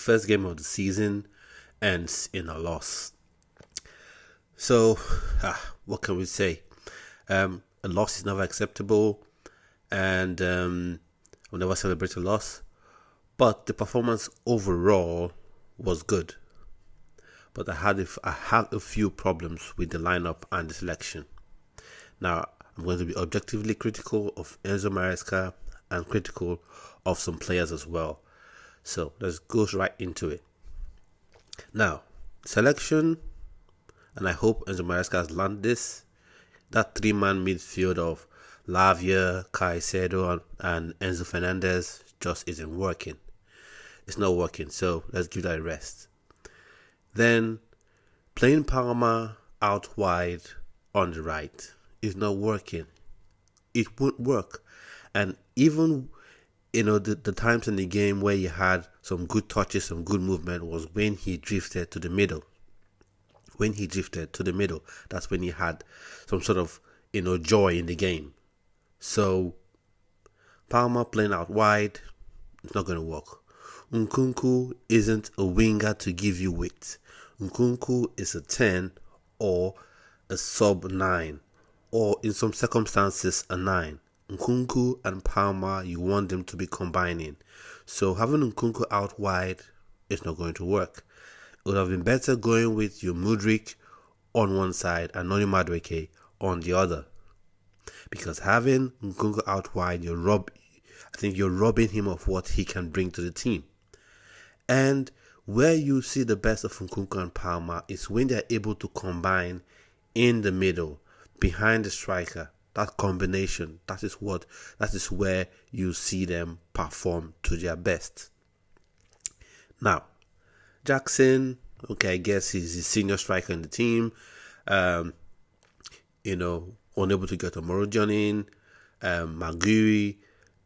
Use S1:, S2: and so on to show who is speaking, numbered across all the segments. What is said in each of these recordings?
S1: first game of the season ends in a loss. So, what can we say? A loss is never acceptable, and we'll never celebrate a loss. But the performance overall was good. But I had a few problems with the lineup and the selection. Now, I'm going to be objectively critical of Enzo Maresca and critical of some players as well. So let's go right into it. Now, selection, and I hope Enzo Maresca has learned this. That three-man midfield of Lavia, Caicedo, and Enzo Fernandez just isn't working. It's not working, so let's give that a rest. Then, playing Palma out wide on the right is not working. It won't work. And even, the times in the game where he had some good touches, some good movement was when he drifted to the middle. When he drifted to the middle, that's when he had some sort of, joy in the game. So, Palma playing out wide, it's not going to work. Nkunku isn't a winger to give you width. Nkunku is a 10 or a sub 9, or in some circumstances a 9. Nkunku and Palma, you want them to be combining. So having Nkunku out wide is not going to work. It would have been better going with your Mudryk on one side and Noni Madueke on the other. Because having Nkunku out wide, I think you're robbing him of what he can bring to the team. And where you see the best of Nkunku and Palma is when they're able to combine in the middle, behind the striker. That combination, that is where you see them perform to their best. Now, Jackson, okay, I guess he's the senior striker in the team. Unable to get a Morodion in. Magui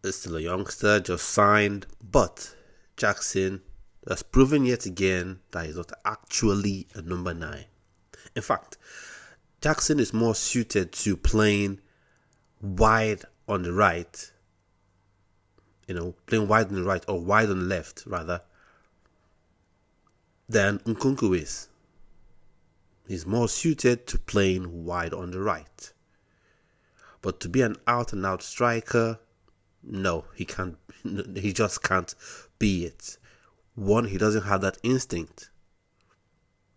S1: is still a youngster, just signed. But Jackson has proven yet again that he's not actually a number 9. In fact, Jackson is more suited to playing wide on the right, playing wide on the right or wide on the left, rather, than Nkunku is. He's more suited to playing wide on the right. But to be an out-and-out striker, no, he can't. He just can't be it. One, he doesn't have that instinct.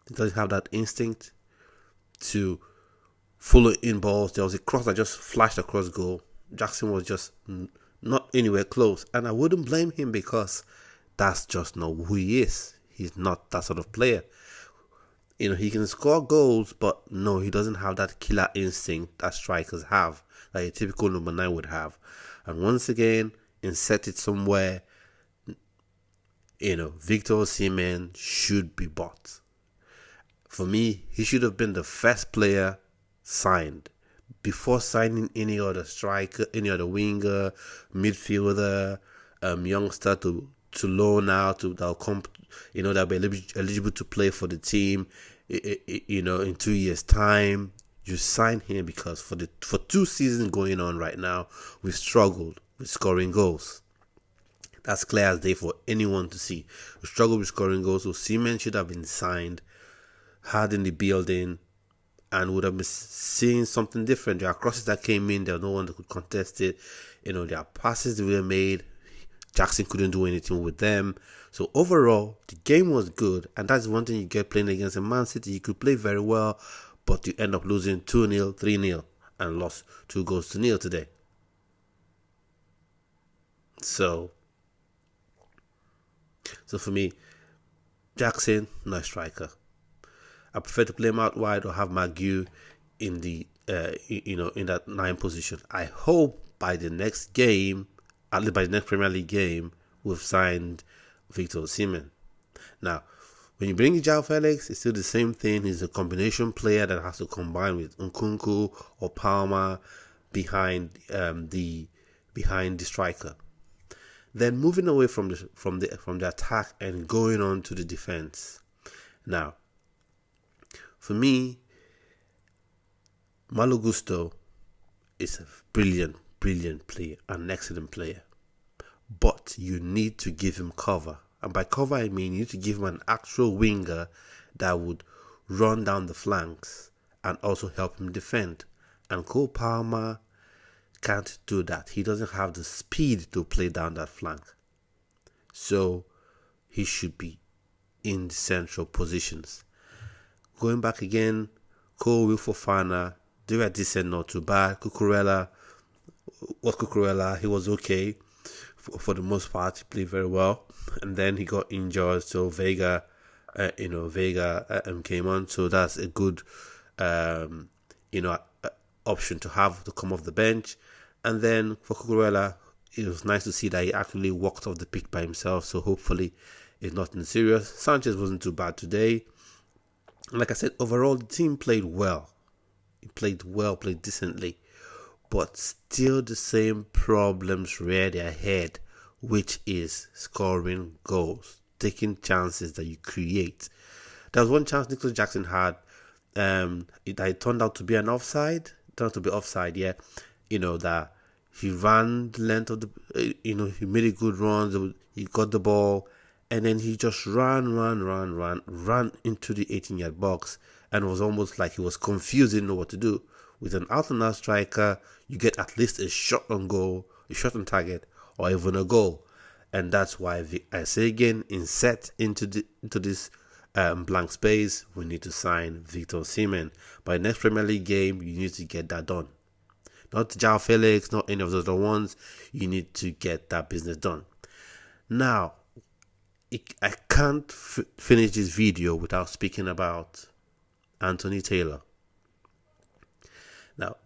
S1: He doesn't have that instinct to follow in balls. There was a cross that just flashed across goal. Jackson was just not anywhere close. And I wouldn't blame him because that's just not who he is. He's not that sort of player. He can score goals, but no, he doesn't have that killer instinct that strikers have, that a typical number 9 would have. And once again, insert it somewhere. Victor Osimhen should be bought. For me, he should have been the first player signed before signing any other striker, any other winger, midfielder, youngster to loan out that'll come, that'll be eligible to play for the team, in 2 years' time. You sign him because for 2 seasons going on right now, we've struggled with scoring goals. That's clear as day for anyone to see. We struggle with scoring goals, so Osimhen should have been signed, had in the building, and would have been seeing something different. There are crosses that came in, there was no one that could contest it. There are passes that were made. Jackson couldn't do anything with them. So overall, the game was good, and that's one thing you get playing against a Man City. You could play very well, but you end up losing 2-0, 3-0, and lost 2-0 today. So for me, Jackson, no striker. I prefer to play him out wide or have Magui in the in that 9 position. I hope by the next game, at least by the next Premier League game, we've signed Victor Osimhen. Now, when you bring in João Felix, it's still the same thing. He's a combination player that has to combine with Nkunku or Palma behind the striker. Then moving away from the attack and going on to the defense. Now, for me, Malo Gusto is a brilliant player, an excellent player. But you need to give him cover And by cover, I mean you need to give him an actual winger that would run down the flanks and also help him defend. And Cole Palmer can't do that. He doesn't have the speed to play down that flank. So he should be in the central positions. Going back again, Cole, Fofana, they were decent, not too bad. Cucurella, he was okay for the most part. He played very well, and then he got injured. So Vega came on. So that's a good, option to have to come off the bench. And then for Cucurella, it was nice to see that he actually walked off the pitch by himself. So hopefully, it's nothing serious. Sanchez wasn't too bad today. Like I said, overall, the team played well. It played well, played decently. But still the same problems reared their head, which is scoring goals, taking chances that you create. There was one chance Nicholas Jackson had. It turned out to be an offside. Yeah. That he ran the length of the, he made a good run. He got the ball. And then he just ran into the 18-yard box, and it was almost like he was confused, didn't know what to do. With an out-and-out striker, you get at least a shot on goal, a shot on target, or even a goal. And that's why I say again, insert into this blank space, we need to sign Victor Osimhen. By next Premier League game, you need to get that done. Not João Felix, not any of those other ones. You need to get that business done. Now, I can't finish this video without speaking about Anthony Taylor. Now,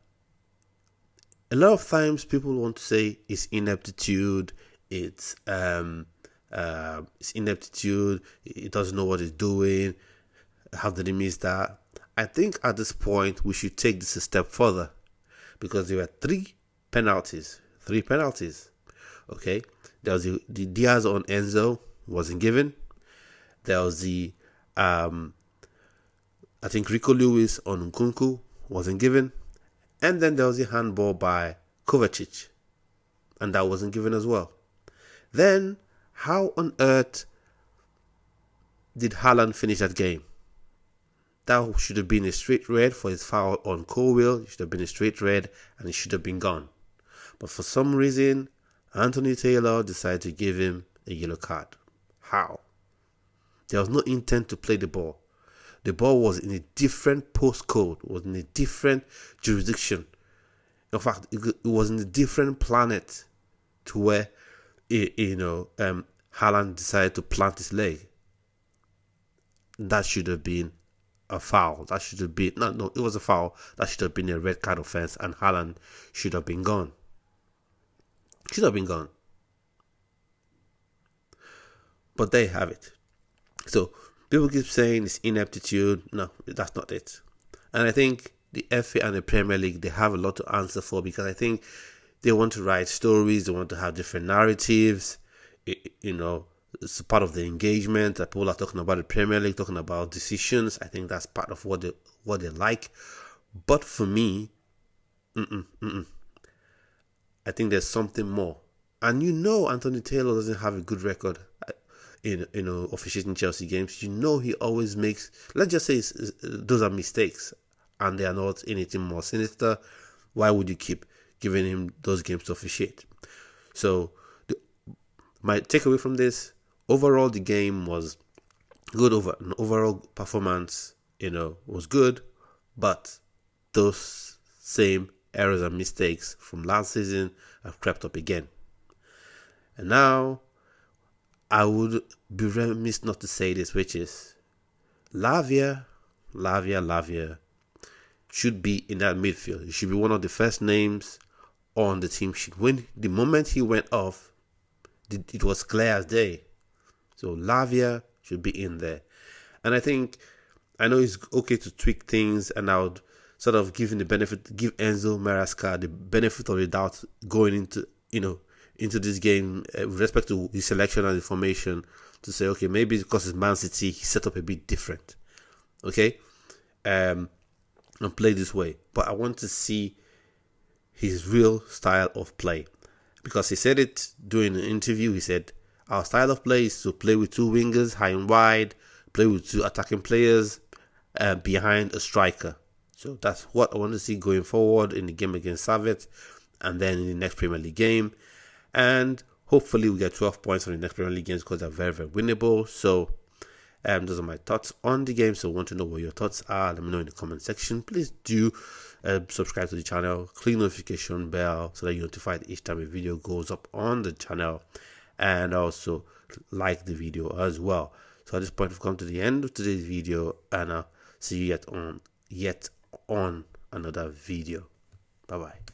S1: a lot of times people want to say it's ineptitude, it's ineptitude, he doesn't know what he's doing, how did he miss that? I think at this point we should take this a step further, because there were three penalties. Okay, there was the Diaz on Enzo, wasn't given. There was the I think Rico Lewis on Nkunku, wasn't given. And then there was the handball by Kovacic, and that wasn't given as well. Then how on earth did Haaland finish that game? That should have been a straight red for his foul on Colwill. It should have been a straight red, and it should have been gone. But for some reason, Anthony Taylor decided to give him a yellow card. How? There was no intent to play the ball. The ball was in a different postcode, was in a different jurisdiction. In fact, it was in a different planet to where, Haaland decided to plant his leg. That should have been a foul. That should have been, no, it was a foul. That should have been a red card offense, and Haaland should have been gone. But there you have it. So people keep saying it's ineptitude. No, that's not it. And I think the FA and the Premier League, they have a lot to answer for, because I think they want to write stories. They want to have different narratives. It's part of the engagement that people are talking about the Premier League, talking about decisions. I think that's part of what they like. But for me, I think there's something more. And Anthony Taylor doesn't have a good record officiating Chelsea games. He always makes, let's just say those are mistakes and they are not anything more sinister. Why would you keep giving him those games to officiate? So my takeaway from this, overall the game was good. Overall performance, was good, but those same errors and mistakes from last season have crept up again. And now I would be remiss not to say this, which is Lavia should be in that midfield. He should be one of the first names on the team sheet. When the moment he went off, it was clear as day. So Lavia should be in there. And I know it's okay to tweak things, and I would sort of give Enzo Maresca the benefit of the doubt going into this game with respect to his selection and the formation, to say, okay, maybe because it's Man City, he set up a bit different. Okay? And play this way. But I want to see his real style of play. Because he said it during an interview. He said, Our style of play is to play with two wingers high and wide, play with two attacking players behind a striker. So that's what I want to see going forward in the game against Servette, and then in the next Premier League game. And hopefully we get 12 points on the next Premier League games because they're very, very winnable. So those are my thoughts on the game. So I want to know what your thoughts are. Let me know in the comment section. Please do subscribe to the channel, click notification bell so that you're notified each time a video goes up on the channel, and also like the video as well. So at this point, we've come to the end of today's video, and I'll see you yet on another video. Bye bye.